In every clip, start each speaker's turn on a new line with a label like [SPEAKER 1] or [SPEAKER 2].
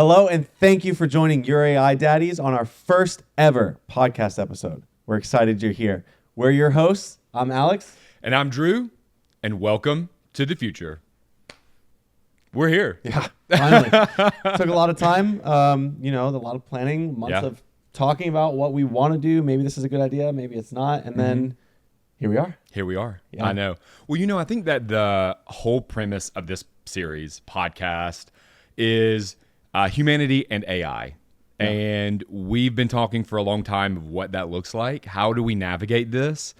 [SPEAKER 1] Hello, and thank you for joining UR AI Daddies on our first ever podcast episode. We're excited you're here. We're your hosts. I'm Alex.
[SPEAKER 2] And I'm Drew, and welcome to the future. We're here.
[SPEAKER 1] Yeah, finally. Took a lot of time, a lot of planning, months of talking about what we want to do. Maybe this is a good idea, maybe it's not. And then here we are.
[SPEAKER 2] Here we are.
[SPEAKER 1] Yeah.
[SPEAKER 2] I know. Well, I think that the whole premise of this series, podcast, is humanity and AI. Yeah. And we've been talking for a long time of what that looks like. How do we navigate this?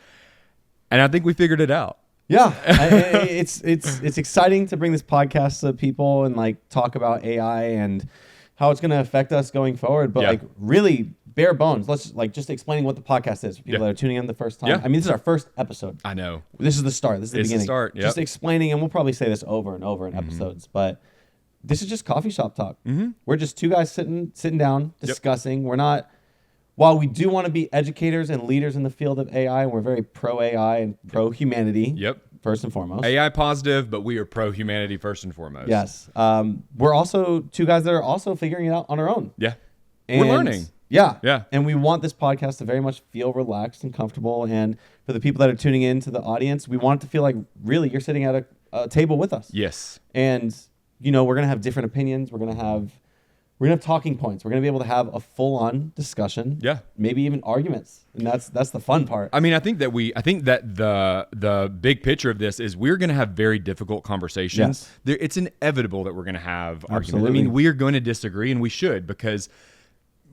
[SPEAKER 2] And I think we figured it out.
[SPEAKER 1] Yeah, it's exciting to bring this podcast to people and talk about AI and how it's going to affect us going forward. But really bare bones, let's just explaining what the podcast is for people that are tuning in the first time.
[SPEAKER 2] Yeah.
[SPEAKER 1] I mean, this is our first episode.
[SPEAKER 2] I know.
[SPEAKER 1] This is the start. This is the beginning.
[SPEAKER 2] It's the start. Yep.
[SPEAKER 1] Just explaining, and we'll probably say this over and over in episodes, but this is just coffee shop talk. We're just two guys sitting down, discussing. We're not, while we do want to be educators and leaders in the field of AI, and we're very pro AI and pro humanity. First and foremost.
[SPEAKER 2] AI positive, but we are pro humanity first and foremost.
[SPEAKER 1] Yes. We're also two guys that are also figuring it out on our own.
[SPEAKER 2] Yeah.
[SPEAKER 1] And
[SPEAKER 2] we're learning.
[SPEAKER 1] Yeah. And we want this podcast to very much feel relaxed and comfortable. And for the people that are tuning in to the audience, we want it to feel like really you're sitting at a table with us.
[SPEAKER 2] Yes.
[SPEAKER 1] And we're gonna have different opinions. We're gonna have talking points. We're gonna be able to have a full-on discussion. Yeah. Maybe even arguments, and that's the fun part.
[SPEAKER 2] I mean, I think that the big picture of this is we're gonna have very difficult conversations. Yes. It's inevitable that we're gonna have arguments. I mean, we are going to disagree, and we should, because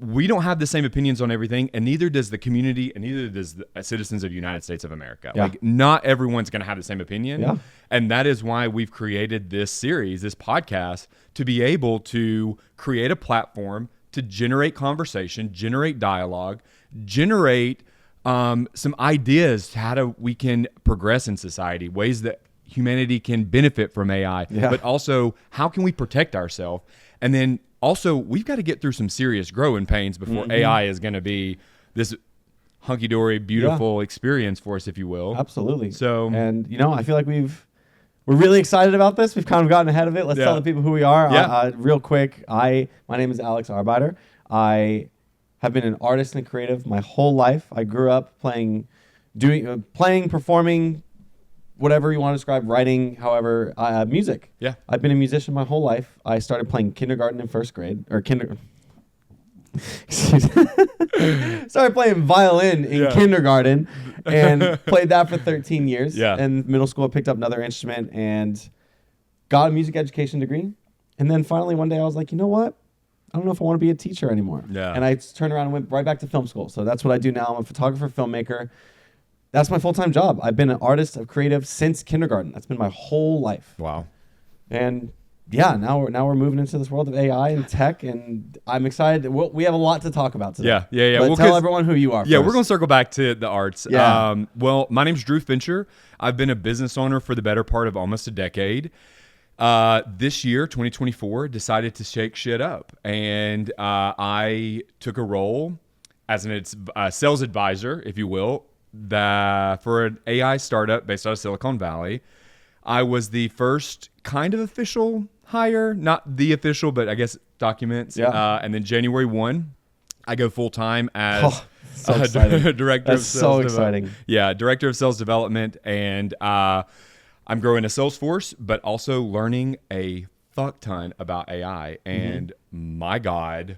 [SPEAKER 2] we don't have the same opinions on everything, and neither does the community, and neither does the citizens of the United States of America. Yeah. Not everyone's going to have the same opinion. Yeah. And that is why we've created this series, this podcast, to be able to create a platform to generate conversation, generate dialogue, generate some ideas to how we can progress in society, ways that humanity can benefit from AI, but also how can we protect ourselves? And then also, we've got to get through some serious growing pains before AI is going to be this hunky-dory, beautiful experience for us, if you will.
[SPEAKER 1] Absolutely. So, and I feel like we're really excited about this. We've kind of gotten ahead of it. Let's tell the people who we are. Yeah. Real quick, my name is Alex Arbeiter. I have been an artist and creative my whole life. I grew up playing, performing, whatever you want to describe, writing, however, music. Yeah. I've been a musician my whole life. I started playing kindergarten and first grade, started playing violin in kindergarten and played that for 13 years. Yeah. And middle school, I picked up another instrument and got a music education degree. And then finally one day I was like, you know what? I don't know if I want to be a teacher anymore. Yeah. And I turned around and went right back to film school. So that's what I do now. I'm a photographer, filmmaker. That's my full-time job. I've been an artist, a creative since kindergarten. That's been my whole life. Wow. And now we're moving into this world of AI and tech, and I'm excited. We have a lot to talk about today. Yeah. But tell everyone who you are.
[SPEAKER 2] Yeah, we're going to circle back to the arts. Yeah. Well, my name's Drew Fincher. I've been a business owner for the better part of almost a decade. This year, 2024, decided to shake shit up, and I took a role as a sales advisor, if you will, for an AI startup based out of Silicon Valley. I was the first kind of official hire, not the official, but I guess documents. Yeah. And then January 1, I go full time as director of sales.
[SPEAKER 1] So exciting.
[SPEAKER 2] Director of sales development, and I'm growing a sales force, but also learning a fuck ton about AI. And my God,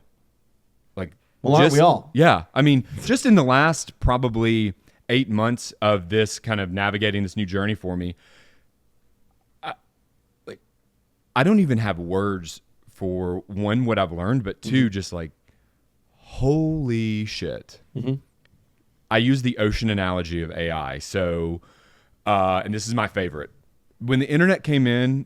[SPEAKER 1] aren't we all?
[SPEAKER 2] Yeah, I mean, just in the last probably 8 months of this kind of navigating this new journey for me, I don't even have words for one, what I've learned, but two, just holy shit. I use the ocean analogy of AI. So, and this is my favorite. When the internet came in,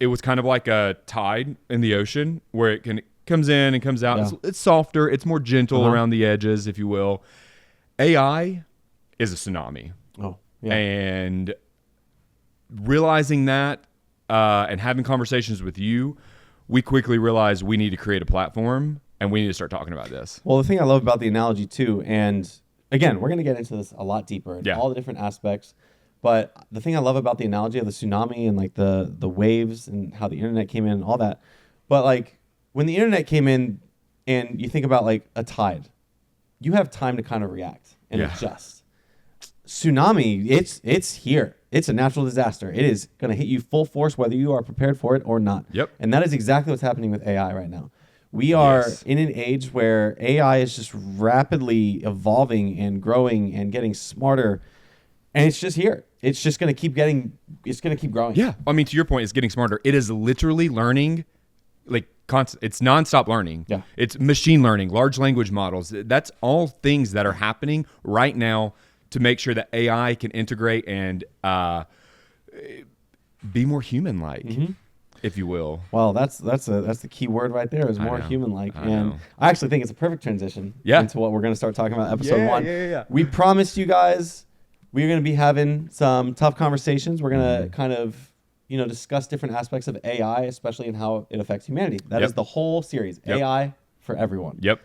[SPEAKER 2] it was kind of like a tide in the ocean where it comes in and comes out. Yeah. It's softer. It's more gentle around the edges, if you will. AI is a tsunami. Oh, yeah. And realizing that and having conversations with you, we quickly realized we need to create a platform and we need to start talking about this.
[SPEAKER 1] Well, the thing I love about the analogy too, and again, we're going to get into this a lot deeper in all the different aspects, but the thing I love about the analogy of the tsunami and the waves and how the internet came in and all that, but when the internet came in, and you think about like a tide, you have time to kind of react and adjust. Tsunami, it's here. It's a natural disaster. It is going to hit you full force whether you are prepared for it or not.
[SPEAKER 2] Yep.
[SPEAKER 1] And that is exactly what's happening with AI right now. We are in an age where AI is just rapidly evolving and growing and getting smarter, and it's just here. It's just going to keep growing.
[SPEAKER 2] Yeah. I mean, to your point, it's getting smarter. It is literally learning, like it's nonstop learning.
[SPEAKER 1] Yeah.
[SPEAKER 2] It's machine learning, large language models. That's all things that are happening right now to make sure that AI can integrate and be more human-like, if you will.
[SPEAKER 1] Well, that's the key word right there, is more human-like. And I actually think it's a perfect transition into what we're going to start talking about episode 1.
[SPEAKER 2] Yeah.
[SPEAKER 1] We promised you guys we're going to be having some tough conversations. We're going to kind of, discuss different aspects of AI, especially in how it affects humanity. That is the whole series, AI for everyone.
[SPEAKER 2] Yep.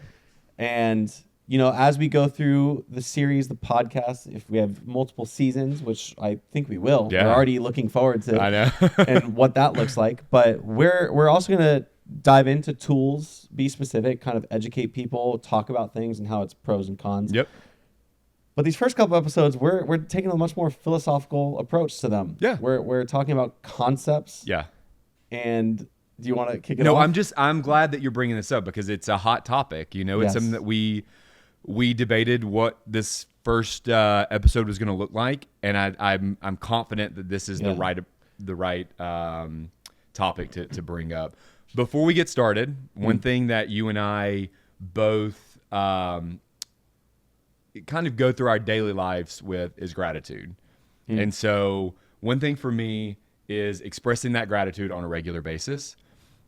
[SPEAKER 1] And as we go through the series, the podcast, if we have multiple seasons, which I think we will, we're already looking forward to and what that looks like. But we're also going to dive into tools, be specific, kind of educate people, talk about things and how it's pros and cons.
[SPEAKER 2] Yep.
[SPEAKER 1] But these first couple episodes, we're taking a much more philosophical approach to them.
[SPEAKER 2] Yeah.
[SPEAKER 1] We're talking about concepts.
[SPEAKER 2] Yeah.
[SPEAKER 1] And do you want to kick it off?
[SPEAKER 2] No, I'm glad that you're bringing this up because it's a hot topic. It's something that we debated what this first episode was going to look like, and I'm confident that this is the right topic to bring up. Before we get started, one thing that you and I both kind of go through our daily lives with is gratitude. And so one thing for me is expressing that gratitude on a regular basis.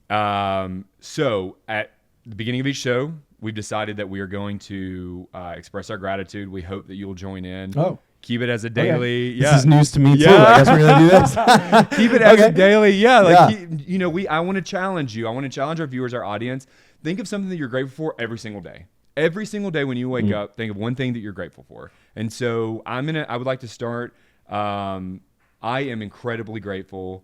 [SPEAKER 2] So at the beginning of each show, we've decided that we are going to express our gratitude. We hope that you'll join in.
[SPEAKER 1] Oh.
[SPEAKER 2] Keep it as a daily.
[SPEAKER 1] Okay. This is news to me too. I guess we're going to do this.
[SPEAKER 2] Keep it as a daily. Yeah. I want to challenge you. I want to challenge our viewers, our audience. Think of something that you're grateful for every single day. Every single day when you wake up, think of one thing that you're grateful for. And so I would like to start. I am incredibly grateful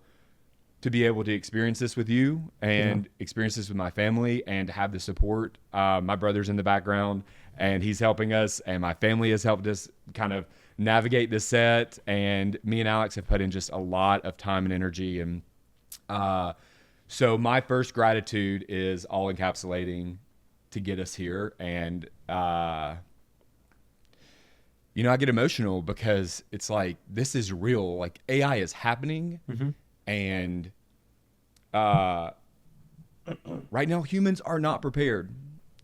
[SPEAKER 2] to be able to experience this with you and experience this with my family and to have the support. My brother's in the background and he's helping us, and my family has helped us kind of navigate this set. And me and Alex have put in just a lot of time and energy. And so my first gratitude is all encapsulating to get us here. And, I get emotional because it's like, this is real. Like AI is happening. And right now, humans are not prepared.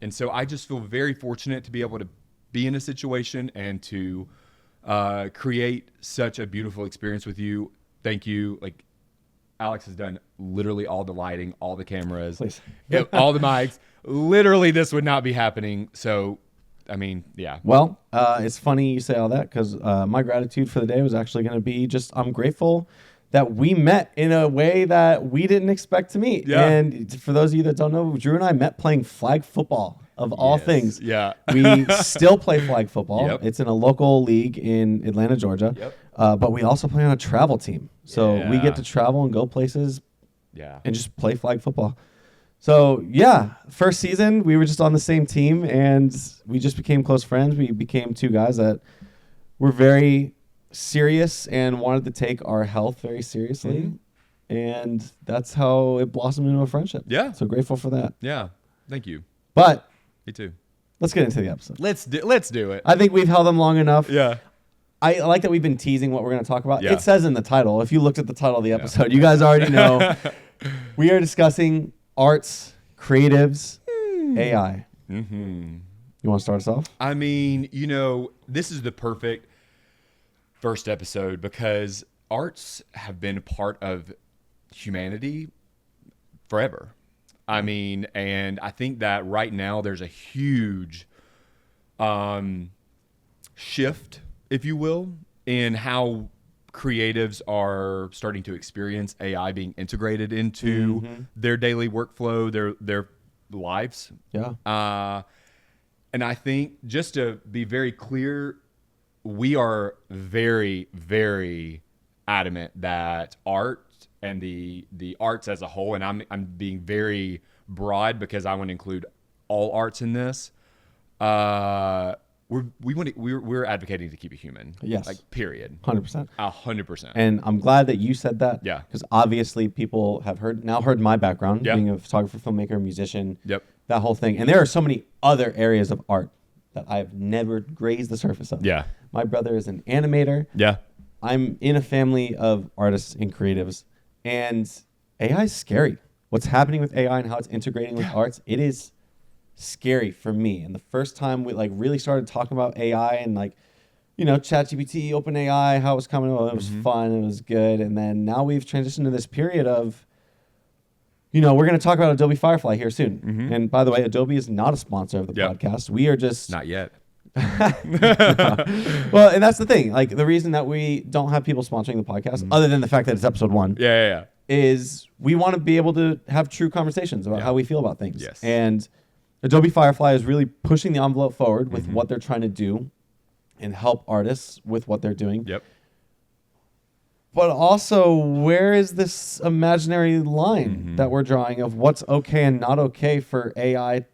[SPEAKER 2] And so I just feel very fortunate to be able to be in a situation and to create such a beautiful experience with you. Thank you. Like, Alex has done literally all the lighting, all the cameras, all the mics. Literally, this would not be happening. So, I mean, yeah.
[SPEAKER 1] Well, it's funny you say all that because my gratitude for the day was actually going to be just I'm grateful that we met in a way that we didn't expect to meet. Yeah. And for those of you that don't know, Drew and I met playing flag football, of all things.
[SPEAKER 2] Yeah.
[SPEAKER 1] We still play flag football.
[SPEAKER 2] Yep.
[SPEAKER 1] It's in a local league in Atlanta, Georgia.
[SPEAKER 2] Yep.
[SPEAKER 1] But we also play on a travel team. So we get to travel and go places and just play flag football. So, first season, we were just on the same team, and we just became close friends. We became two guys that were very serious and wanted to take our health very seriously. And that's how it blossomed into a friendship.
[SPEAKER 2] Yeah.
[SPEAKER 1] So grateful for that.
[SPEAKER 2] Yeah. Thank you.
[SPEAKER 1] But
[SPEAKER 2] me too.
[SPEAKER 1] Let's get into the episode.
[SPEAKER 2] Let's do it.
[SPEAKER 1] I think we've held them long enough.
[SPEAKER 2] Yeah.
[SPEAKER 1] I like that we've been teasing what we're going to talk about.
[SPEAKER 2] Yeah.
[SPEAKER 1] It says in the title, if you looked at the title of the episode, you guys already know. We are discussing arts, creatives, AI. You want to start us off?
[SPEAKER 2] I mean, this is the perfect first episode because arts have been a part of humanity forever. I mean, and I think that right now there's a huge shift, if you will, in how creatives are starting to experience AI being integrated into their daily workflow, their lives.
[SPEAKER 1] Yeah.
[SPEAKER 2] And I think just to be very clear, we are very, very adamant that art the arts as a whole, and I'm being very broad because I want to include all arts in this. We're advocating to keep it human.
[SPEAKER 1] Yes.
[SPEAKER 2] Like, period.
[SPEAKER 1] 100%.
[SPEAKER 2] 100%.
[SPEAKER 1] And I'm glad that you said that.
[SPEAKER 2] Yeah.
[SPEAKER 1] Because obviously people have heard my background,
[SPEAKER 2] Yeah.
[SPEAKER 1] being a photographer, filmmaker, musician.
[SPEAKER 2] Yep.
[SPEAKER 1] That whole thing. And there are so many other areas of art that I've never grazed the surface of.
[SPEAKER 2] Yeah.
[SPEAKER 1] My brother is an animator.
[SPEAKER 2] Yeah.
[SPEAKER 1] I'm in a family of artists and creatives. And AI is scary. What's happening with AI and how it's integrating with arts, it is scary for me. And the first time we like really started talking about AI and like, you know, ChatGPT, OpenAI, how it was coming, well, it was fun, it was good. And then now we've transitioned to this period of, you know, we're going to talk about Adobe Firefly here soon. And by the way, Adobe is not a sponsor of the podcast. We are just
[SPEAKER 2] not yet.
[SPEAKER 1] Well, and that's the thing. Like, the reason that we don't have people sponsoring the podcast, other than the fact that it's episode 1, is we want to be able to have true conversations about how we feel about things.
[SPEAKER 2] Yes.
[SPEAKER 1] And Adobe Firefly is really pushing the envelope forward with what they're trying to do and help artists with what they're doing.
[SPEAKER 2] Yep.
[SPEAKER 1] But also, where is this imaginary line that we're drawing of what's okay and not okay for AI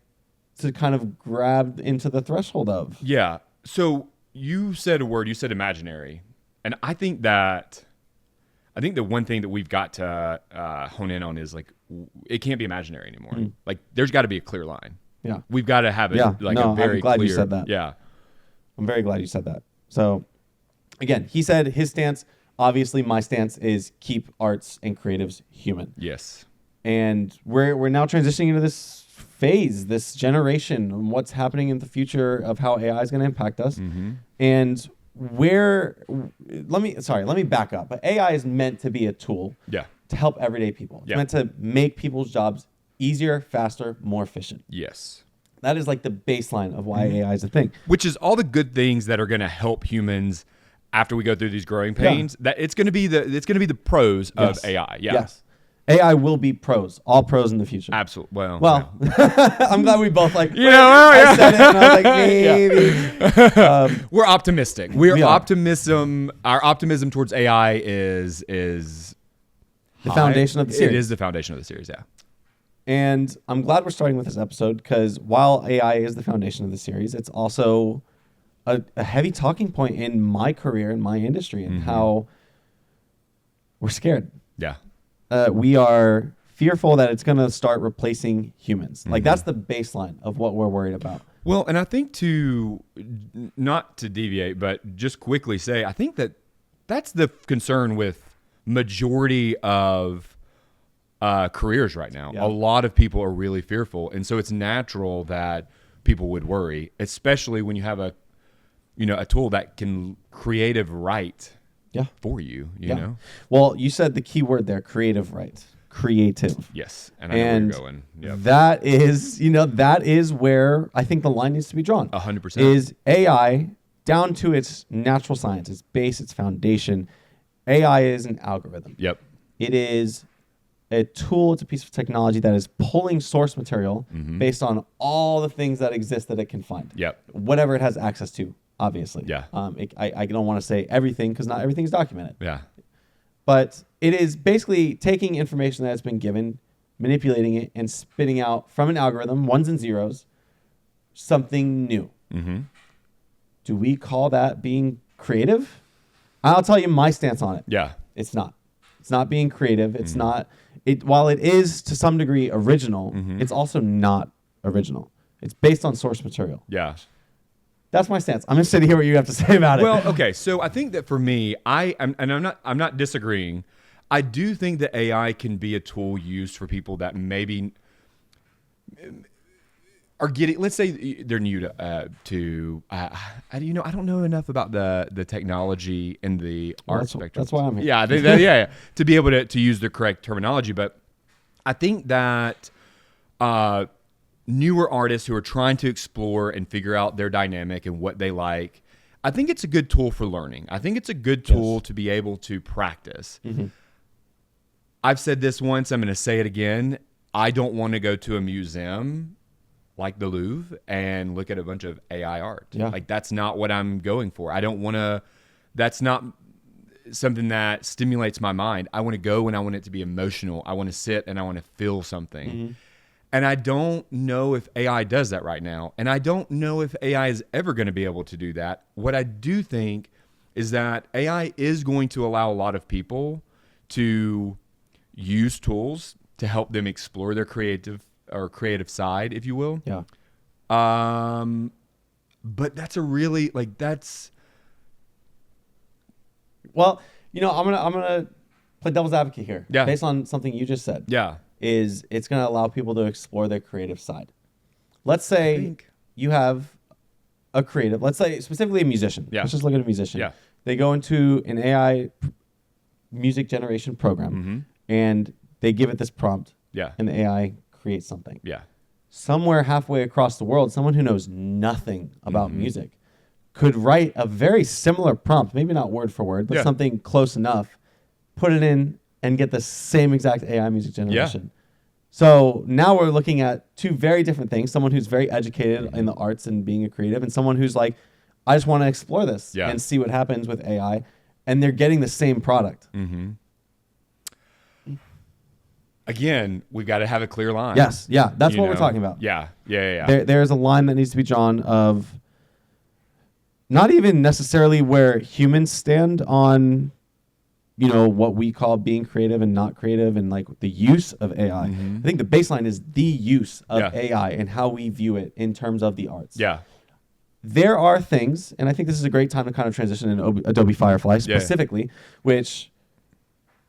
[SPEAKER 1] to kind of grab into the threshold of?
[SPEAKER 2] Yeah. So you said a word, you said imaginary. And I think the one thing that we've got to hone in on is, like, it can't be imaginary anymore. Like, there's got to be a clear line.
[SPEAKER 1] Yeah.
[SPEAKER 2] We've got to have it a very
[SPEAKER 1] I'm glad
[SPEAKER 2] clear.
[SPEAKER 1] you said that.
[SPEAKER 2] Yeah.
[SPEAKER 1] I'm very glad you said that. So, again, he said his stance. Obviously, my stance is keep arts and creatives human.
[SPEAKER 2] Yes.
[SPEAKER 1] And we're now transitioning into this phase, this generation, and what's happening in the future of how AI is going to impact us. And let me back up. But AI is meant to be a tool to help everyday people. It's meant to make people's jobs easier, faster, more efficient.
[SPEAKER 2] Yes.
[SPEAKER 1] That is like the baseline of why AI is a thing.
[SPEAKER 2] Which is all the good things that are going to help humans after we go through these growing pains. That it's going to be the pros of AI. Yeah. Yes.
[SPEAKER 1] AI will be pros, all pros in the future.
[SPEAKER 2] Absolutely.
[SPEAKER 1] Well, I'm glad we both like.
[SPEAKER 2] I
[SPEAKER 1] said it, and I was like, maybe.
[SPEAKER 2] We're optimistic. We're optimism. Our optimism towards AI is
[SPEAKER 1] the foundation of the series.
[SPEAKER 2] It is the foundation of the series. Yeah.
[SPEAKER 1] And I'm glad we're starting with this episode because while AI is the foundation of the series, it's also a heavy talking point in my career, in my industry, and how we're scared.
[SPEAKER 2] Yeah.
[SPEAKER 1] We are fearful that it's going to start replacing humans. Like, that's the baseline of what we're worried about.
[SPEAKER 2] Well, and I think not to deviate, but just quickly say, I think that's the concern with majority of careers right now.
[SPEAKER 1] Yeah.
[SPEAKER 2] A lot of people are really fearful. And so it's natural that people would worry, especially when you have a tool that can creative write for you, you know?
[SPEAKER 1] Well, you said the key word there, creative write. Creative.
[SPEAKER 2] Yes. And I know where you're going. Yep.
[SPEAKER 1] That is where I think the line needs to be drawn.
[SPEAKER 2] 100%.
[SPEAKER 1] Is AI, down to its natural science, its base, its foundation. AI is an algorithm.
[SPEAKER 2] Yep.
[SPEAKER 1] It is a tool, it's a piece of technology that is pulling source material based on all the things that exist that it can find.
[SPEAKER 2] Yep.
[SPEAKER 1] Whatever it has access to, obviously.
[SPEAKER 2] Yeah.
[SPEAKER 1] I don't want to say everything because not everything is documented.
[SPEAKER 2] Yeah.
[SPEAKER 1] But it is basically taking information that has been given, manipulating it, and spitting out from an algorithm, ones and zeros, something new. Do we call that being creative? I'll tell you my stance on it.
[SPEAKER 2] Yeah.
[SPEAKER 1] It's not. It's not being creative. It's not. While it is to some degree original, it's also not original. It's based on source material.
[SPEAKER 2] Yeah.
[SPEAKER 1] That's my stance. I'm interested to hear what you have to say about it.
[SPEAKER 2] Well, okay. So I think that for me, I'm not disagreeing. I do think that AI can be a tool used for people that maybe are getting. Let's say they're new to. I don't know enough about the technology and the art spectrum.
[SPEAKER 1] That's why I'm here.
[SPEAKER 2] Yeah, to be able to use the correct terminology. But I think that newer artists who are trying to explore and figure out their dynamic and what they like, I think it's a good tool for learning. I think it's a good tool to be able to practice. I've said this once, I'm going to say it again. I don't want to go to a museum like the Louvre and look at a bunch of AI art.
[SPEAKER 1] Yeah.
[SPEAKER 2] Like, that's not what I'm going for. I don't want to, that's not, something that stimulates my mind. I want to go and I want it to be emotional. I want to sit and I want to feel something. Mm-hmm. And I don't know if AI does that right now. And I don't know if AI is ever going to be able to do that. What I do think is that AI is going to allow a lot of people to use tools to help them explore their creative side, if you will.
[SPEAKER 1] Yeah.
[SPEAKER 2] But that's a really
[SPEAKER 1] Well, I'm gonna play devil's advocate here.
[SPEAKER 2] Yeah.
[SPEAKER 1] Based on something you just said.
[SPEAKER 2] Yeah.
[SPEAKER 1] Is it's going to allow people to explore their creative side. Let's say you have a creative, let's say specifically a musician.
[SPEAKER 2] Yeah.
[SPEAKER 1] Let's just look at a musician.
[SPEAKER 2] Yeah.
[SPEAKER 1] They go into an AI music generation program, mm-hmm. and they give it this prompt.
[SPEAKER 2] Yeah.
[SPEAKER 1] And the AI creates something.
[SPEAKER 2] Yeah.
[SPEAKER 1] Somewhere halfway across the world, someone who knows nothing about mm-hmm. music could write a very similar prompt, maybe not word for word, but something close enough, put it in, and get the same exact AI music generation. Yeah. So now we're looking at two very different things. Someone who's very educated mm-hmm. in the arts and being a creative, and someone who's like, I just want to explore this and see what happens with AI. And they're getting the same product.
[SPEAKER 2] Mm-hmm. Again, we've got to have a clear line.
[SPEAKER 1] Yes. Yeah. That's what we're talking about.
[SPEAKER 2] Yeah.
[SPEAKER 1] There's a line that needs to be drawn of not even necessarily where humans stand on what we call being creative and not creative and like the use of AI. Mm-hmm. I think the baseline is the use of AI and how we view it in terms of the arts.
[SPEAKER 2] Yeah.
[SPEAKER 1] There are things, and I think this is a great time to kind of transition into Adobe Firefly specifically, which,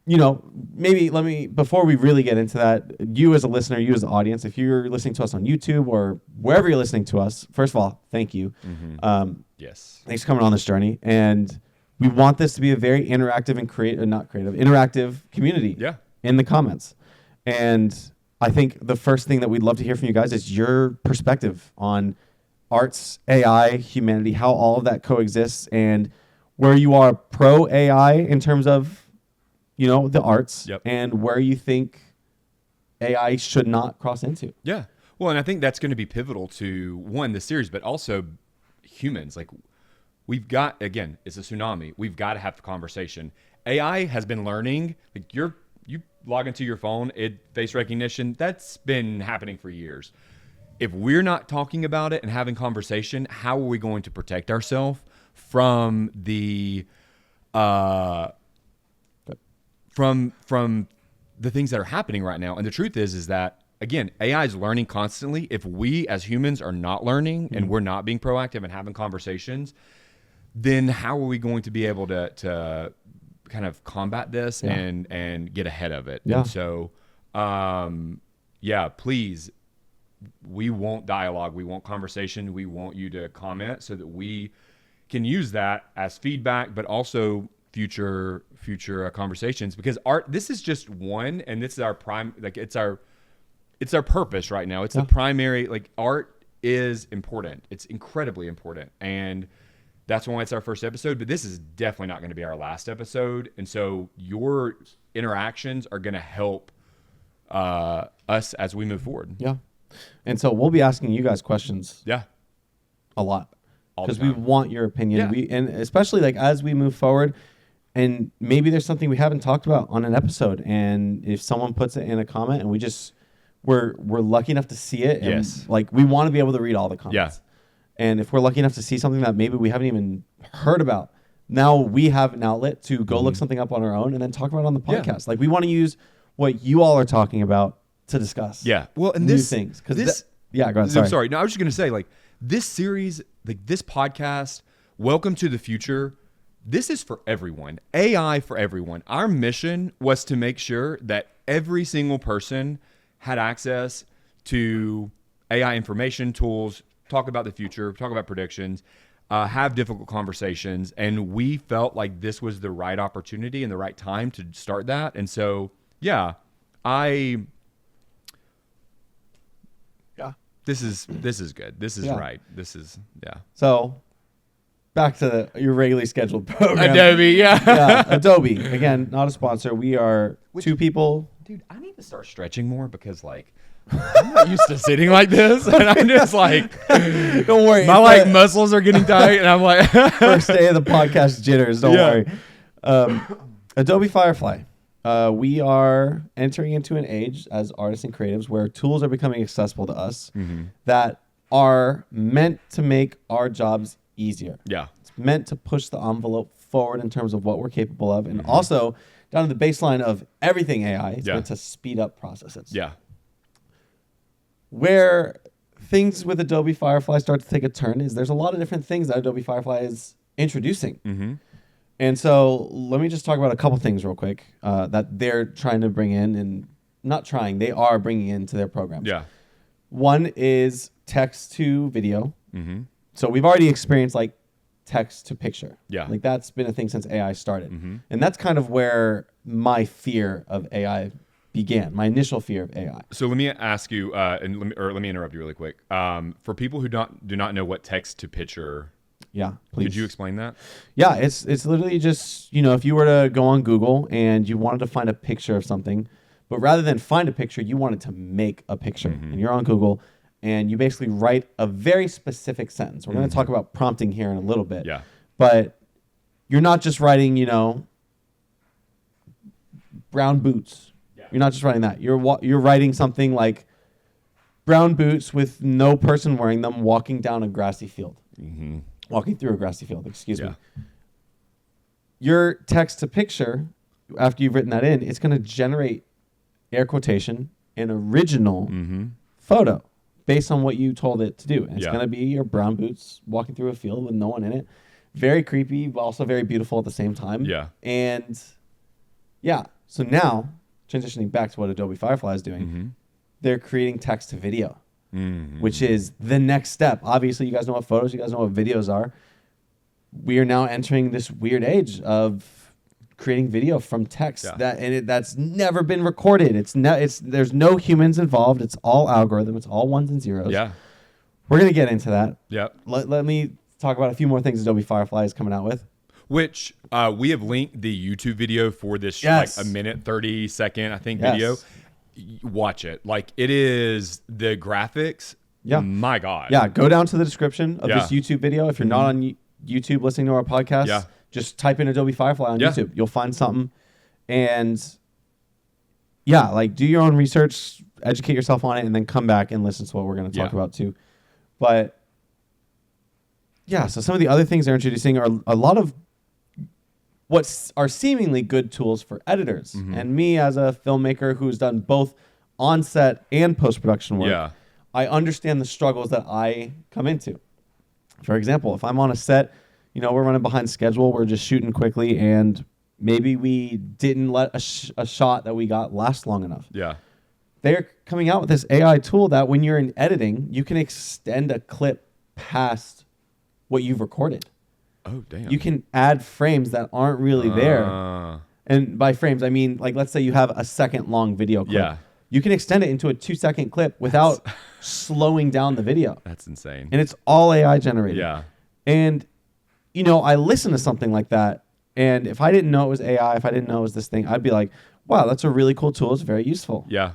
[SPEAKER 1] maybe before we really get into that, you as a listener, you as an audience, if you're listening to us on YouTube or wherever you're listening to us, first of all, thank you.
[SPEAKER 2] Mm-hmm. Yes.
[SPEAKER 1] Thanks for coming on this journey. And we want this to be a very interactive and interactive community in the comments. And I think the first thing that we'd love to hear from you guys is your perspective on arts, AI, humanity, how all of that coexists, and where you are pro AI in terms of, the arts, and where you think AI should not cross into.
[SPEAKER 2] Yeah. Well, and I think that's going to be pivotal to, one, the series, but also humans. Like, we've got, again, it's a tsunami. We've got to have the conversation. AI has been learning. Like, you log into your phone, face recognition, that's been happening for years. If we're not talking about it and having conversation, how are we going to protect ourselves from the from the things that are happening right now? And the truth is that, again, AI is learning constantly. If we as humans are not learning and we're not being proactive and having conversations, then how are we going to be able to kind of combat this and get ahead of it?
[SPEAKER 1] Yeah.
[SPEAKER 2] And so, please, we want dialogue. We want conversation. We want you to comment so that we can use that as feedback, but also future conversations, because this is just one, and this is our prime, like it's our purpose right now. It's the primary, like, art is important. It's incredibly important. And that's why it's our first episode, but this is definitely not going to be our last episode. And so your interactions are going to help us as we move forward.
[SPEAKER 1] Yeah. And so we'll be asking you guys questions.
[SPEAKER 2] Yeah.
[SPEAKER 1] A lot. Because we want your opinion. Yeah. And especially like as we move forward, and maybe there's something we haven't talked about on an episode, and if someone puts it in a comment and we're lucky enough to see it, and like we want to be able to read all the comments. Yeah. And if we're lucky enough to see something that maybe we haven't even heard about, now we have an outlet to go look something up on our own and then talk about it on the podcast. Yeah. Like, we want to use what you all are talking about to discuss.
[SPEAKER 2] Yeah. Well, and
[SPEAKER 1] new things. Go ahead. Sorry.
[SPEAKER 2] No, I was just going to say, like, this series, like this podcast, Welcome to the Future, this is for everyone. AI for everyone. Our mission was to make sure that every single person had access to AI information, tools, talk about the future, talk about predictions, have difficult conversations. And we felt like this was the right opportunity and the right time to start that. And so, this is good. This is right. This is,
[SPEAKER 1] So back to your regularly scheduled program.
[SPEAKER 2] Adobe,
[SPEAKER 1] Adobe. Again, not a sponsor. We are two people.
[SPEAKER 2] Dude, I need to start stretching more because, like, I'm not used to sitting like this, and I'm just like,
[SPEAKER 1] don't worry,
[SPEAKER 2] my muscles are getting tight, and I'm like,
[SPEAKER 1] first day of the podcast jitters. Don't worry. Adobe Firefly. We are entering into an age as artists and creatives where tools are becoming accessible to us that are meant to make our jobs easier.
[SPEAKER 2] Yeah.
[SPEAKER 1] It's meant to push the envelope forward in terms of what we're capable of. And also down to the baseline of everything AI is meant to speed up processes.
[SPEAKER 2] Yeah.
[SPEAKER 1] Where things with Adobe Firefly start to take a turn is there's a lot of different things that Adobe Firefly is introducing. And so let me just talk about a couple things real quick that they're trying to bring in, and not trying, they are bringing into their programs.
[SPEAKER 2] Yeah.
[SPEAKER 1] One is text to video. So we've already experienced like text to picture.
[SPEAKER 2] Yeah.
[SPEAKER 1] Like that's been a thing since AI started. And that's kind of where my fear of AI began, my initial fear of AI.
[SPEAKER 2] So let me ask you, and let me interrupt you really quick. For people who do not know what text to picture,
[SPEAKER 1] yeah, please.
[SPEAKER 2] Could you explain that?
[SPEAKER 1] Yeah, it's literally just, if you were to go on Google and you wanted to find a picture of something, but rather than find a picture, you wanted to make a picture. And you're on Google and you basically write a very specific sentence. We're going to talk about prompting here in a little bit.
[SPEAKER 2] Yeah.
[SPEAKER 1] But you're not just writing, brown boots. Yeah. You're not just writing that. You're writing something like brown boots with no person wearing them walking down a grassy field. Walking through a grassy field, excuse me. Your text to picture, after you've written that in, it's going to generate, air quotation, an original photo based on what you told it to do. And it's going to be your brown boots walking through a field with no one in it. Very creepy, but also very beautiful at the same time.
[SPEAKER 2] Yeah.
[SPEAKER 1] And so now, transitioning back to what Adobe Firefly is doing, they're creating text to video. Which is the next step. Obviously, you guys know what photos, you guys know what videos are. We are now entering this weird age of creating video from text that's never been recorded. There's no humans involved. It's all algorithm. It's all ones and zeros.
[SPEAKER 2] Yeah,
[SPEAKER 1] we're gonna get into that.
[SPEAKER 2] Yep.
[SPEAKER 1] Let me talk about a few more things Adobe Firefly is coming out with.
[SPEAKER 2] Which we have linked the YouTube video for this like a minute 30-second video. Watch it. Like it is the graphics.
[SPEAKER 1] Yeah.
[SPEAKER 2] My God.
[SPEAKER 1] Yeah. Go down to the description of this YouTube video. If you're not on YouTube listening to our podcast, just type in Adobe Firefly on YouTube. You'll find something. And do your own research, educate yourself on it, and then come back and listen to what we're going to talk about too. But so some of the other things they're introducing are a lot of what are seemingly good tools for editors. And me as a filmmaker who's done both on-set and post-production work, I understand the struggles that I come into. For example, if I'm on a set, we're running behind schedule, we're just shooting quickly, and maybe we didn't let a shot that we got last long enough.
[SPEAKER 2] Yeah.
[SPEAKER 1] They're coming out with this AI tool that when you're in editing, you can extend a clip past what you've recorded.
[SPEAKER 2] Oh, damn.
[SPEAKER 1] You can add frames that aren't really there. And by frames, I mean, like, let's say you have a second long video clip.
[SPEAKER 2] Yeah.
[SPEAKER 1] You can extend it into a 2-second clip without slowing down the video.
[SPEAKER 2] That's insane.
[SPEAKER 1] And it's all AI generated.
[SPEAKER 2] Yeah.
[SPEAKER 1] And, I listen to something like that. And if I didn't know it was AI, if I didn't know it was this thing, I'd be like, wow, that's a really cool tool. It's very useful.
[SPEAKER 2] Yeah.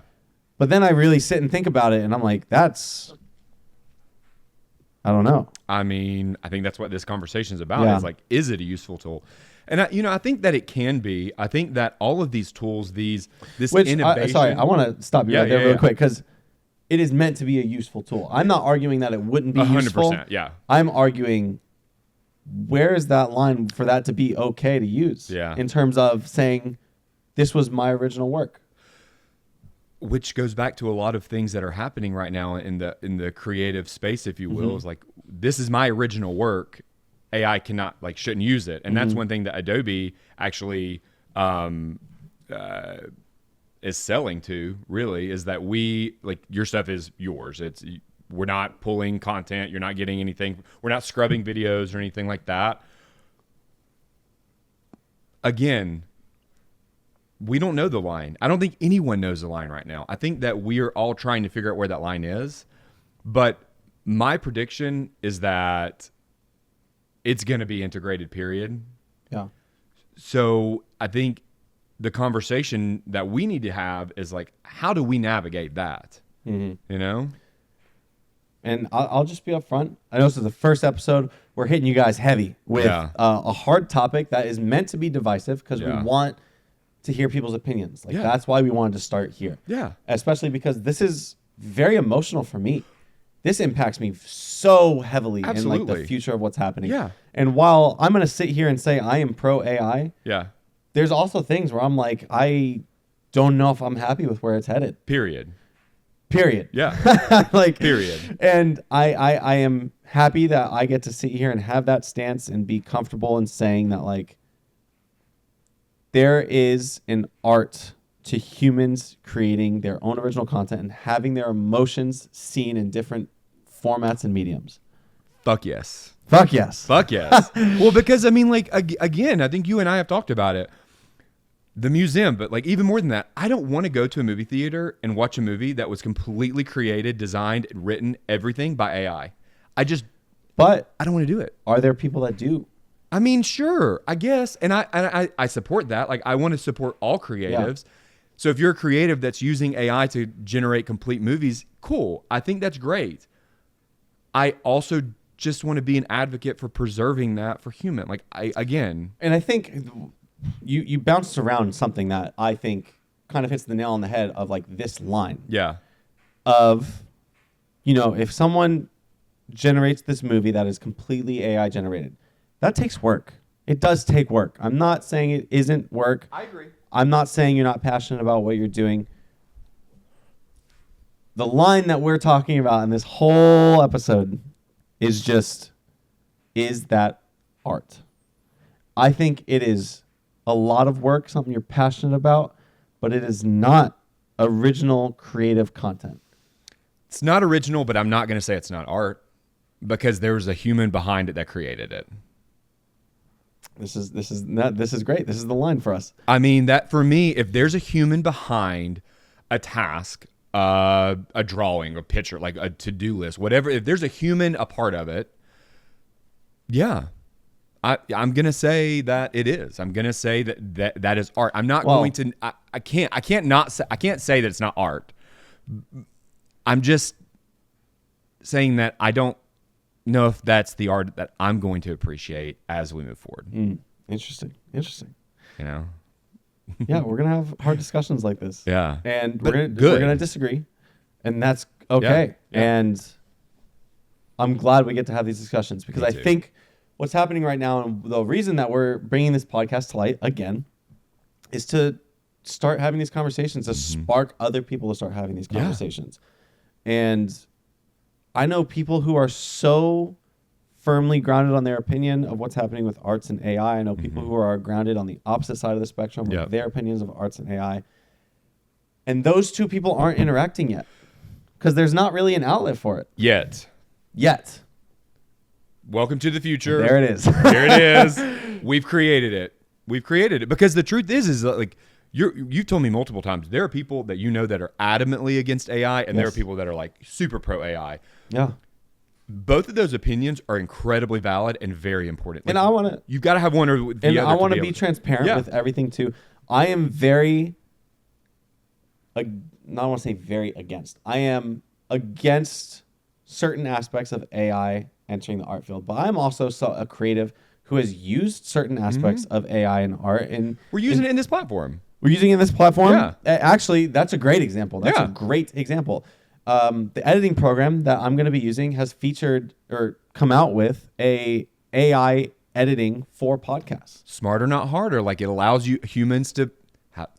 [SPEAKER 1] But then I really sit and think about it, and I'm like, I don't know.
[SPEAKER 2] I mean, I think that's what this conversation is about. Is like, is it a useful tool? And I think that it can be. I think that all of these tools, this innovation.
[SPEAKER 1] I want to stop you right there really quick because it is meant to be a useful tool. I'm not arguing that it wouldn't be 100%, useful.
[SPEAKER 2] Yeah.
[SPEAKER 1] I'm arguing where is that line for that to be okay to use?
[SPEAKER 2] Yeah.
[SPEAKER 1] In terms of saying this was my original work.
[SPEAKER 2] Which goes back to a lot of things that are happening right now in the creative space, if you will. Is like, this is my original work. AI shouldn't use it. And that's one thing that Adobe actually is selling to, really, is that your stuff is yours. We're not pulling content. You're not getting anything. We're not scrubbing videos or anything like that. Again, we don't know the line. I don't think anyone knows the line right now. I think that we are all trying to figure out where that line is. But my prediction is that it's going to be integrated, period.
[SPEAKER 1] Yeah.
[SPEAKER 2] So I think the conversation that we need to have is like, how do we navigate that?
[SPEAKER 1] and I'll just be upfront. I know this is the first episode. We're hitting you guys heavy with a hard topic that is meant to be divisive because we want to hear people's opinions. Like that's why we wanted to start here.
[SPEAKER 2] Yeah.
[SPEAKER 1] Especially because this is very emotional for me. This impacts me so heavily in like the future of what's happening.
[SPEAKER 2] Yeah.
[SPEAKER 1] And while I'm going to sit here and say I am pro AI, there's also things where I'm like, I don't know if I'm happy with where it's headed.
[SPEAKER 2] Period.
[SPEAKER 1] Yeah. Like,
[SPEAKER 2] period.
[SPEAKER 1] And I am happy that I get to sit here and have that stance and be comfortable in saying that, like, there is an art to humans creating their own original content and having their emotions seen in different formats and mediums.
[SPEAKER 2] Fuck yes.
[SPEAKER 1] Fuck yes.
[SPEAKER 2] Fuck yes. Well, because I mean, like, again, I think you and I have talked about it. The museum, but like even more than that, I don't want to go to a movie theater and watch a movie that was completely created, designed, written, everything by AI. But I don't want to do it.
[SPEAKER 1] Are there people that do?
[SPEAKER 2] I mean, sure, I guess. And I support that. Like, I want to support all creatives. Yeah. So if you're a creative that's using AI to generate complete movies, cool. I think that's great. I also just want to be an advocate for preserving that for human. Like, and
[SPEAKER 1] I think you bounced around something that I think kind of hits the nail on the head of like this line.
[SPEAKER 2] Yeah.
[SPEAKER 1] Of, you know, if someone generates this movie that is completely AI generated, that takes work. It does take work. I'm not saying it isn't work.
[SPEAKER 2] I agree.
[SPEAKER 1] I'm not saying you're not passionate about what you're doing. The line that we're talking about in this whole episode is that art? I think it is a lot of work, something you're passionate about, but it is not original creative content.
[SPEAKER 2] It's not original, but I'm not going to say it's not art because there was a human behind it that created it.
[SPEAKER 1] This is great. This is the line for us.
[SPEAKER 2] I mean, that for me, if there's a human behind a task, a drawing, a picture, like a to-do list, whatever, if there's a human a part of it, yeah. I'm gonna say that it is. I'm gonna say that is art. I'm not going to. I can't say that it's not art. I'm just saying that I don't know if that's the art that I'm going to appreciate as we move forward.
[SPEAKER 1] Interesting.
[SPEAKER 2] You know.
[SPEAKER 1] Yeah, we're gonna have hard discussions like this.
[SPEAKER 2] Yeah,
[SPEAKER 1] and we're gonna disagree, and that's okay. Yeah. And I'm glad we get to have these discussions because I think what's happening right now, and the reason that we're bringing this podcast to light again, is to start having these conversations, to spark other people to start having these conversations. And I know people who are so firmly grounded on their opinion of what's happening with arts and AI. I know people who are grounded on the opposite side of the spectrum with their opinions of arts and AI. And those two people aren't interacting yet because there's not really an outlet for it.
[SPEAKER 2] Yet. Welcome to the future.
[SPEAKER 1] There it is.
[SPEAKER 2] There it is. We've created it because the truth is like you've told me multiple times there are people that you know that are adamantly against AI and there are people that are like super pro AI.
[SPEAKER 1] Yeah.
[SPEAKER 2] Both of those opinions are incredibly valid and very important. Like,
[SPEAKER 1] and
[SPEAKER 2] you've got to have one or the other.
[SPEAKER 1] And I want to be transparent with everything too. I am not want to say very against. I am against certain aspects of AI entering the art field, but I'm also a creative who has used certain aspects of AI and art, and
[SPEAKER 2] we're using it in this platform.
[SPEAKER 1] We're using it in this platform. Yeah. Actually, that's a great example. That's a great example. The editing program that I'm going to be using has featured or come out with a AI editing for podcasts.
[SPEAKER 2] Smarter, not harder. Like, it allows you humans to.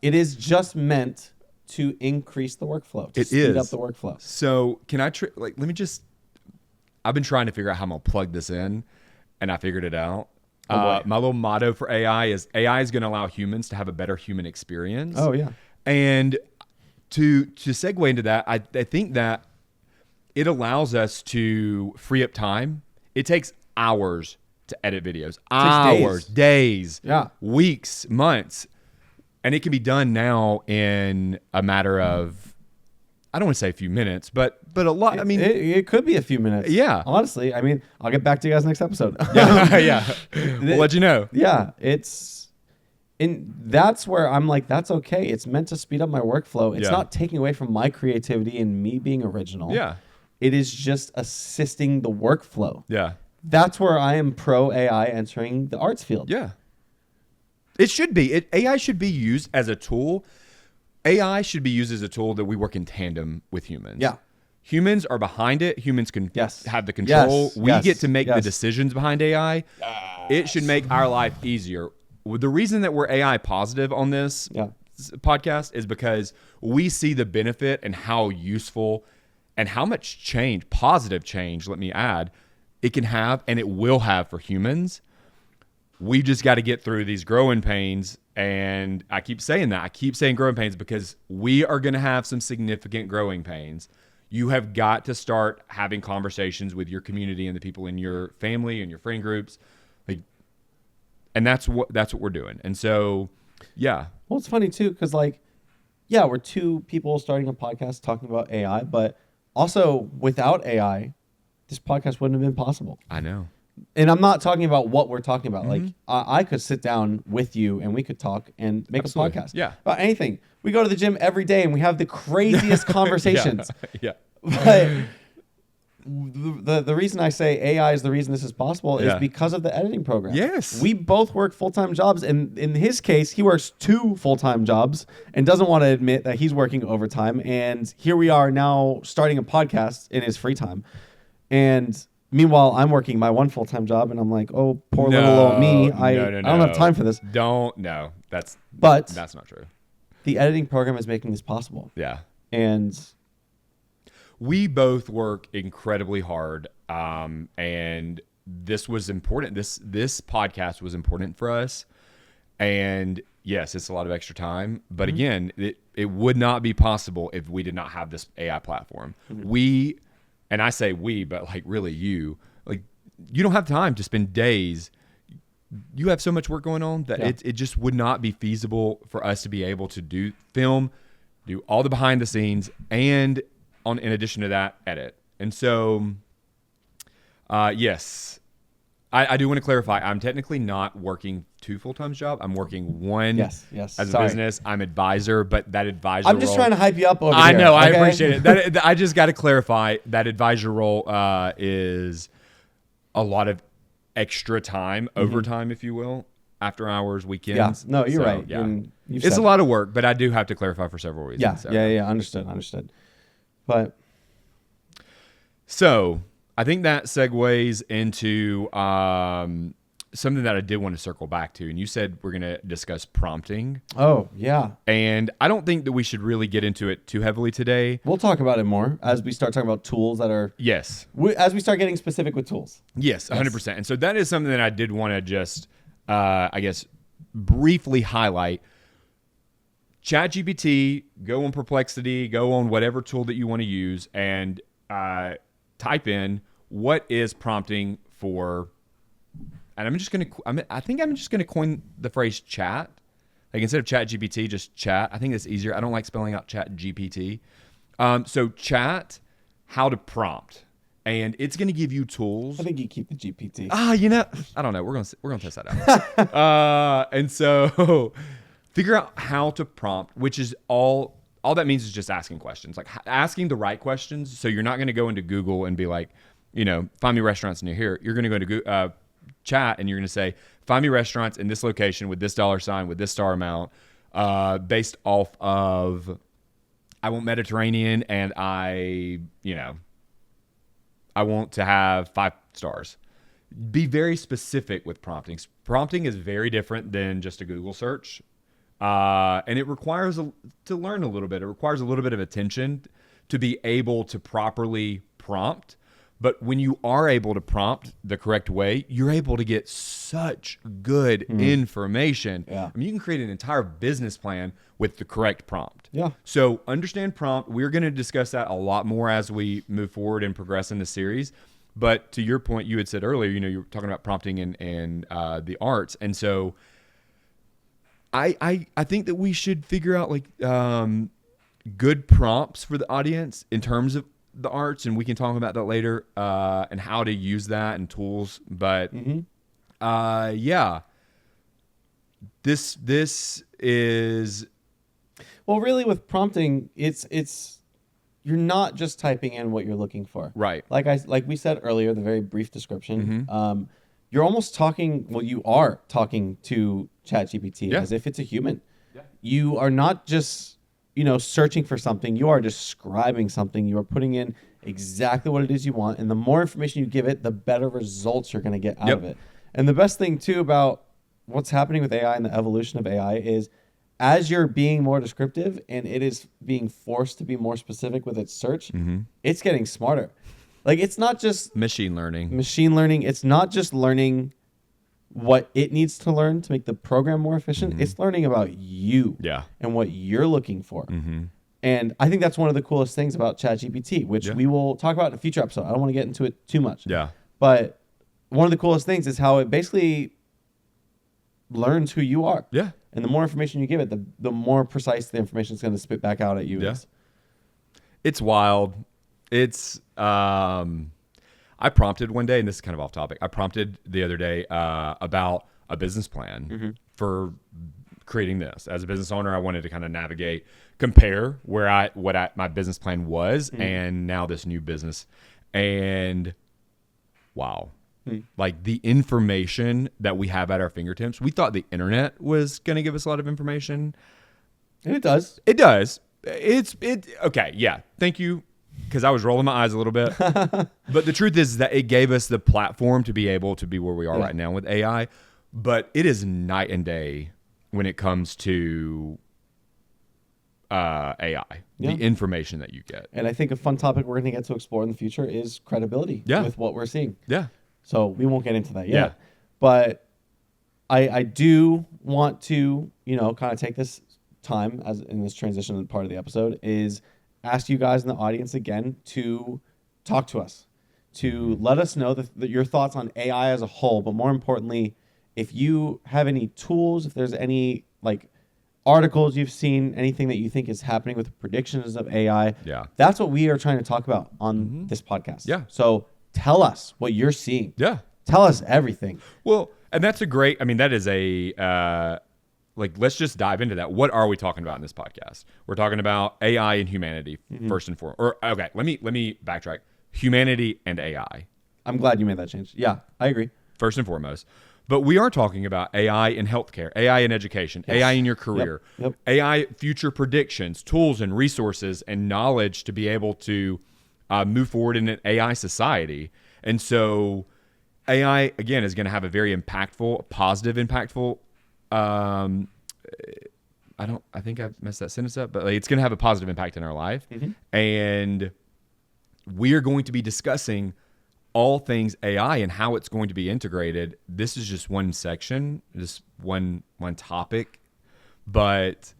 [SPEAKER 1] It is just meant to increase the workflow. To speed up the workflow.
[SPEAKER 2] So can I let me just. I've been trying to figure out how I'm gonna plug this in, and I figured it out. My little motto for AI is going to allow humans to have a better human experience.
[SPEAKER 1] Oh yeah.
[SPEAKER 2] And to segue into that, I think that it allows us to free up time. It takes hours to edit videos. Hours, days, weeks, months. And it can be done now in a matter of, I don't want to say a few minutes, but a lot. I mean,
[SPEAKER 1] it could be a few minutes.
[SPEAKER 2] Yeah.
[SPEAKER 1] Honestly, I mean, I'll get back to you guys next episode.
[SPEAKER 2] Yeah. We'll let you know.
[SPEAKER 1] Yeah. That's where I'm like, that's okay. It's meant to speed up my workflow. It's not taking away from my creativity and me being original.
[SPEAKER 2] Yeah.
[SPEAKER 1] It is just assisting the workflow.
[SPEAKER 2] Yeah.
[SPEAKER 1] That's where I am pro AI entering the arts field.
[SPEAKER 2] Yeah. It should be. AI should be used as a tool. AI should be used as a tool that we work in tandem with humans.
[SPEAKER 1] Yeah.
[SPEAKER 2] Humans are behind it. Humans can
[SPEAKER 1] Yes.
[SPEAKER 2] have the control.
[SPEAKER 1] Yes.
[SPEAKER 2] We
[SPEAKER 1] Yes.
[SPEAKER 2] get to make
[SPEAKER 1] Yes.
[SPEAKER 2] the decisions behind AI. It should make our life easier. The reason that we're AI positive on this podcast is because we see the benefit and how useful and how much change, positive change, let me add, it can have and it will have for humans. We just got to get through these growing pains. And I keep saying that. I keep saying growing pains because we are going to have some significant growing pains. You have got to start having conversations with your community and the people in your family and your friend groups. And that's what we're doing. And so, yeah.
[SPEAKER 1] Well, it's funny too, because we're two people starting a podcast talking about AI, but also without AI, this podcast wouldn't have been possible.
[SPEAKER 2] I know.
[SPEAKER 1] And I'm not talking about what we're talking about. Mm-hmm. I could sit down with you and we could talk and make a podcast about anything. We go to the gym every day and we have the craziest conversations.
[SPEAKER 2] Yeah.
[SPEAKER 1] But the reason I say AI is the reason this is possible is because of the editing program.
[SPEAKER 2] Yes.
[SPEAKER 1] We both work full-time jobs. And in his case, he works 2 full-time jobs and doesn't want to admit that he's working overtime. And here we are now starting a podcast in his free time. And meanwhile, I'm working my 1 full-time job, and I'm like, oh, poor little old me. I don't have time for this.
[SPEAKER 2] That's not true.
[SPEAKER 1] The editing program is making this possible.
[SPEAKER 2] Yeah.
[SPEAKER 1] And
[SPEAKER 2] we both work incredibly hard, and this was important. This podcast was important for us, and yes, it's a lot of extra time. But again, it would not be possible if we did not have this AI platform. Mm-hmm. And I say we, but really you don't have time to spend days. You have so much work going on that it just would not be feasible for us to be able to do all the behind the scenes, and in addition to that, edit. And so, yes, I do want to clarify. I'm technically not working 2 full-time jobs. I'm working 1 as a business. I'm advisor, but that advisor
[SPEAKER 1] I'm just trying to hype you up over here.
[SPEAKER 2] I know. Okay? I appreciate it. I just got to clarify that advisor role is a lot of extra time, overtime, if you will, after hours, weekends.
[SPEAKER 1] Yeah. No, you're right.
[SPEAKER 2] Yeah. It's a lot of work, but I do have to clarify for several reasons.
[SPEAKER 1] Yeah. Understood. But
[SPEAKER 2] so I think that segues into something that I did want to circle back to. And you said we're going to discuss prompting.
[SPEAKER 1] Oh, yeah.
[SPEAKER 2] And I don't think that we should really get into it too heavily today.
[SPEAKER 1] We'll talk about it more as we start talking about tools that are...
[SPEAKER 2] Yes.
[SPEAKER 1] As we start getting specific with tools.
[SPEAKER 2] Yes, 100%. And so that is something that I did want to just, briefly highlight. ChatGPT, go on Perplexity, go on whatever tool that you want to use, and type in what is prompting for... And I think I'm just gonna coin the phrase chat. Instead of ChatGPT, just chat. I think that's easier. I don't like spelling out ChatGPT. So chat, how to prompt, and it's gonna give you tools.
[SPEAKER 1] I think you keep the GPT.
[SPEAKER 2] I don't know. We're gonna test that out. And so figure out how to prompt, which is all that means is just asking questions, asking the right questions. So you're not gonna go into Google and be like, find me restaurants near here. You're gonna go into chat and you're going to say, find me restaurants in this location with this $sign with this star amount, based off of, I want Mediterranean and I want to have 5 stars. Be very specific with prompting. Prompting is very different than just a Google search. And it requires to learn a little bit. It requires a little bit of attention to be able to properly prompt. But when you are able to prompt the correct way, you're able to get such good information.
[SPEAKER 1] Yeah.
[SPEAKER 2] You can create an entire business plan with the correct prompt.
[SPEAKER 1] Yeah.
[SPEAKER 2] So understand prompt. We're going to discuss that a lot more as we move forward and progress in the series. But to your point, you had said earlier, you were talking about prompting and the arts. And so I think that we should figure out good prompts for the audience in terms of the arts, and we can talk about that later, and how to use that and tools. But this is
[SPEAKER 1] really with prompting. It's you're not just typing in what you're looking for.
[SPEAKER 2] Right.
[SPEAKER 1] Like we said earlier, the very brief description. You're almost talking. Well, you are talking to ChatGPT as if it's a human. Yeah. You are not just searching for something. You are describing something. You are putting in exactly what it is you want, and the more information you give it, the better results you're going to get out of it. And the best thing too about what's happening with AI and the evolution of AI is, as you're being more descriptive and it is being forced to be more specific with its search, it's getting smarter. Like, it's not just
[SPEAKER 2] machine learning.
[SPEAKER 1] It's not just learning what it needs to learn to make the program more efficient. It's learning about you and what you're looking for. And I think that's one of the coolest things about ChatGPT, which we will talk about in a future episode. I don't want to get into it too much.
[SPEAKER 2] Yeah.
[SPEAKER 1] But one of the coolest things is how it basically learns who you are.
[SPEAKER 2] Yeah.
[SPEAKER 1] And the more information you give it, the more precise the information is going to spit back out at you.
[SPEAKER 2] Yeah. It's wild. It's I prompted one day, and this is kind of off topic. I prompted the other day about a business plan for creating this. As a business owner, I wanted to kind of navigate, compare what my business plan was and now this new business. And wow. Like, the information that we have at our fingertips, we thought the internet was going to give us a lot of information.
[SPEAKER 1] And it does.
[SPEAKER 2] It does. Okay. Yeah. Thank you. Because I was rolling my eyes a little bit. But the truth is that it gave us the platform to be able to be where we are right now with AI. But it is night and day when it comes to AI, the information that you get.
[SPEAKER 1] And I think a fun topic we're going to get to explore in the future is credibility with what we're seeing.
[SPEAKER 2] Yeah.
[SPEAKER 1] So we won't get into that yet. Yeah. But I do want to, kind of take this time as in this transition part of the episode is ask you guys in the audience again to talk to us, to let us know your thoughts on AI as a whole. But more importantly, if you have any tools, if there's any articles you've seen, anything that you think is happening with predictions of AI, that's what we are trying to talk about on this podcast.
[SPEAKER 2] Yeah.
[SPEAKER 1] So tell us what you're seeing.
[SPEAKER 2] Yeah.
[SPEAKER 1] Tell us everything.
[SPEAKER 2] Well, and that's that is let's just dive into that. What are we talking about in this podcast? We're talking about AI and humanity first and foremost. Or okay, let me backtrack. Humanity and AI.
[SPEAKER 1] I'm glad you made that change. Yeah, I agree.
[SPEAKER 2] First and foremost. But we are talking about AI in healthcare, AI in education, AI in your career, AI future predictions, tools and resources and knowledge to be able to move forward in an AI society. And so AI, again, is going to have a very positive, impactful. I think I've messed that sentence up, but it's going to have a positive impact in our life. And we are going to be discussing all things AI and how it's going to be integrated. This is just one section, just one topic, but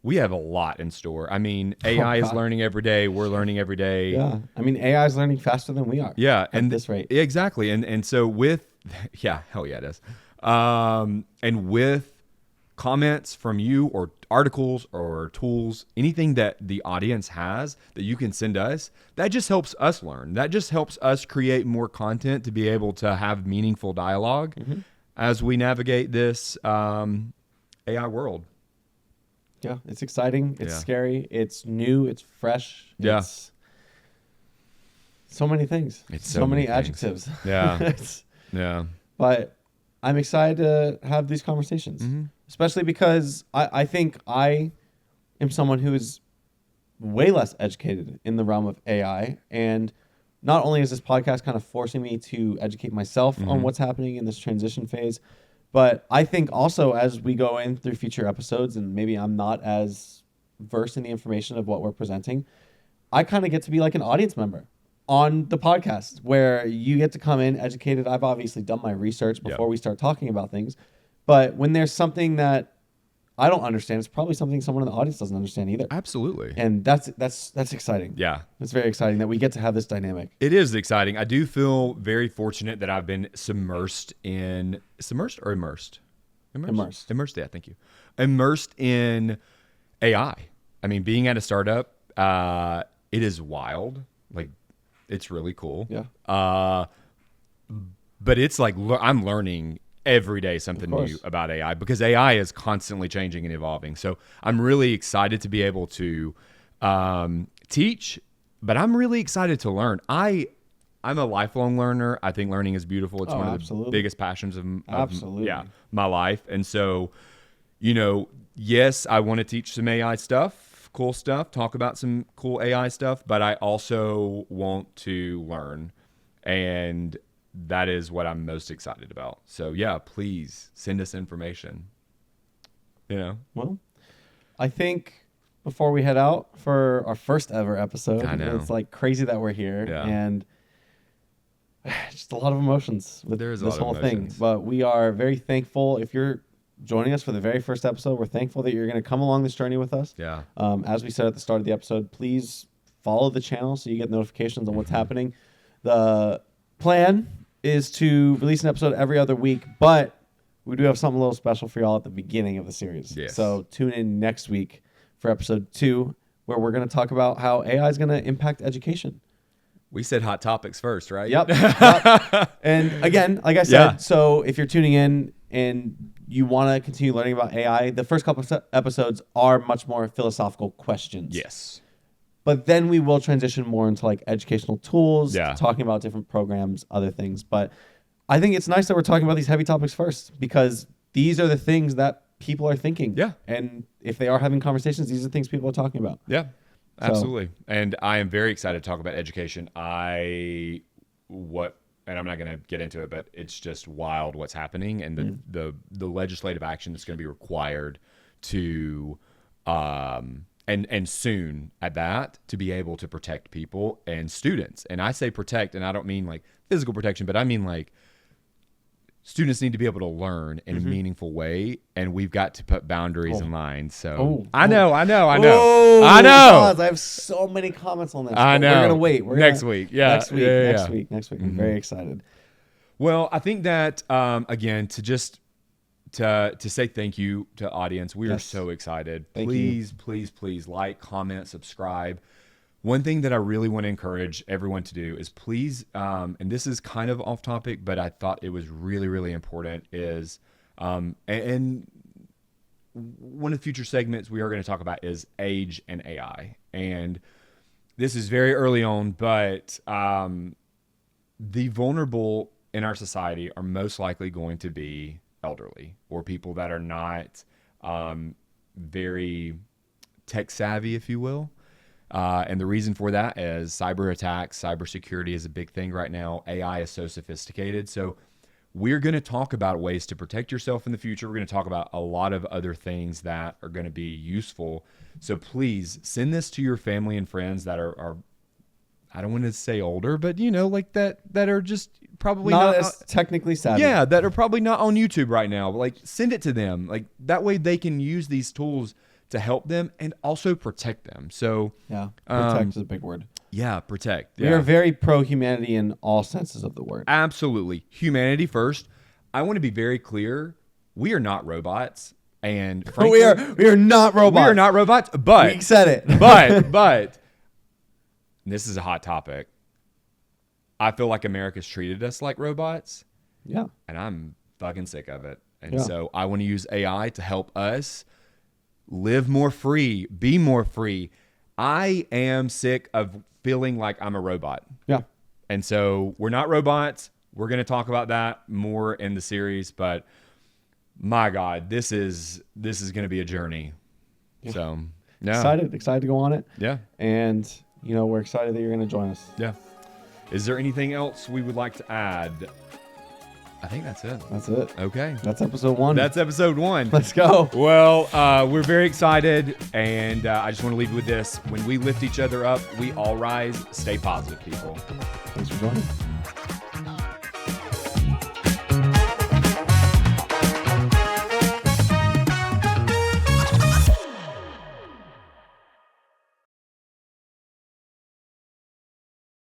[SPEAKER 2] we have a lot in store. I mean, AI is learning every day. We're learning every day.
[SPEAKER 1] Yeah. I mean, AI is learning faster than we are.
[SPEAKER 2] Yeah.
[SPEAKER 1] At this rate.
[SPEAKER 2] Exactly. And so hell yeah, it is. And with comments from you or articles or tools, anything that the audience has that you can send us, that just helps us learn. That just helps us create more content to be able to have meaningful dialogue as we navigate this AI world.
[SPEAKER 1] Yeah, it's exciting. It's scary. It's new. It's fresh.
[SPEAKER 2] Yeah.
[SPEAKER 1] It's so many things.
[SPEAKER 2] It's
[SPEAKER 1] so many adjectives.
[SPEAKER 2] Yeah. Yeah.
[SPEAKER 1] But I'm excited to have these conversations, especially because I think I am someone who is way less educated in the realm of AI. And not only is this podcast kind of forcing me to educate myself on what's happening in this transition phase, but I think also as we go in through future episodes, and maybe I'm not as versed in the information of what we're presenting, I kind of get to be like an audience member on the podcast where you get to come in educated. I've obviously done my research before we start talking about things, but when there's something that I don't understand, it's probably something someone in the audience doesn't understand either.
[SPEAKER 2] Absolutely.
[SPEAKER 1] And that's exciting.
[SPEAKER 2] Yeah.
[SPEAKER 1] It's very exciting that we get to have this dynamic.
[SPEAKER 2] It is exciting. I do feel very fortunate that I've been immersed, yeah, thank you. Immersed in AI. I mean, being at a startup, it is wild. Like, it's really cool.
[SPEAKER 1] Yeah.
[SPEAKER 2] But it's like, I'm learning every day something new about AI because AI is constantly changing and evolving. So I'm really excited to be able to teach, but I'm really excited to learn. I'm a lifelong learner. I think learning is beautiful. It's one of the biggest passions of my life. And so, yes, I want to teach some AI stuff, cool stuff, talk about some cool AI stuff, but I also want to learn. And that is what I'm most excited about. So yeah, please send us information.
[SPEAKER 1] Well, I think before we head out for our first ever episode, it's like crazy that we're here and just a lot of emotions with this whole thing. But we are very thankful. If you're joining us for the very first episode, we're thankful that you're going to come along this journey with us.
[SPEAKER 2] Yeah.
[SPEAKER 1] As we said at the start of the episode, please follow the channel so you get notifications on what's happening. The plan is to release an episode every other week, but we do have something a little special for y'all at the beginning of the series.
[SPEAKER 2] Yes.
[SPEAKER 1] So tune in next week for episode 2, where we're going to talk about how AI is going to impact education.
[SPEAKER 2] We said hot topics first, right?
[SPEAKER 1] Yep. And again, like I said, so if you're tuning in and you want to continue learning about AI, the first couple of episodes are much more philosophical questions.
[SPEAKER 2] Yes.
[SPEAKER 1] But then we will transition more into like educational tools, talking about different programs, other things. But I think it's nice that we're talking about these heavy topics first, because these are the things that people are thinking. Yeah. And if they are having conversations, these are the things people are talking about.
[SPEAKER 2] Yeah, absolutely. And I am very excited to talk about education. And I'm not going to get into it, but it's just wild what's happening, and the legislative action that's going to be required to and soon at that, to be able to protect people and students. And I say protect, and I don't mean like physical protection, but I mean like students need to be able to learn in a meaningful way, and we've got to put boundaries in line. So I know.
[SPEAKER 1] I have so many comments on this.
[SPEAKER 2] I know.
[SPEAKER 1] We're gonna wait.
[SPEAKER 2] Next week.
[SPEAKER 1] Next week. I'm very excited.
[SPEAKER 2] Well, I think that again, to say thank you to audience. We are so excited. Please like, comment, subscribe. One thing that I really want to encourage everyone to do is please, and this is kind of off topic, but I thought it was really, really important, is, and one of the future segments we are going to talk about is age and AI. And this is very early on, but the vulnerable in our society are most likely going to be elderly or people that are not very tech savvy, if you will. And the reason for that is cyber attacks, cybersecurity is a big thing right now. AI is so sophisticated. So we're going to talk about ways to protect yourself in the future. We're going to talk about a lot of other things that are going to be useful. So please send this to your family and friends that are I don't want to say older, but like that are just probably not
[SPEAKER 1] as technically savvy.
[SPEAKER 2] Yeah, that are probably not on YouTube right now. But like, send it to them. Like that way they can use these tools to help them and also protect them. So
[SPEAKER 1] yeah, protect is a big word.
[SPEAKER 2] Yeah, protect.
[SPEAKER 1] We are very pro humanity in all senses of the word.
[SPEAKER 2] Absolutely, humanity first. I want to be very clear. We are not robots, and frankly,
[SPEAKER 1] we are not robots.
[SPEAKER 2] We are not robots. But
[SPEAKER 1] we said it.
[SPEAKER 2] but this is a hot topic. I feel like America's treated us like robots.
[SPEAKER 1] Yeah,
[SPEAKER 2] and I'm fucking sick of it. And so I want to use AI to help us live more free, be more free. I am sick of feeling like I'm a robot.
[SPEAKER 1] Yeah.
[SPEAKER 2] And so we're not robots. We're going to talk about that more in the series, but my God, this is going to be a journey. Yeah. So
[SPEAKER 1] excited to go on it.
[SPEAKER 2] Yeah.
[SPEAKER 1] And we're excited that you're going to join us.
[SPEAKER 2] Yeah. Is there anything else we would like to add? I think that's it.
[SPEAKER 1] That's it.
[SPEAKER 2] Okay.
[SPEAKER 1] That's episode 1.
[SPEAKER 2] That's episode 1.
[SPEAKER 1] Let's go.
[SPEAKER 2] Well, we're very excited, and I just want to leave you with this. When we lift each other up, we all rise. Stay positive, people.
[SPEAKER 1] Thanks for joining.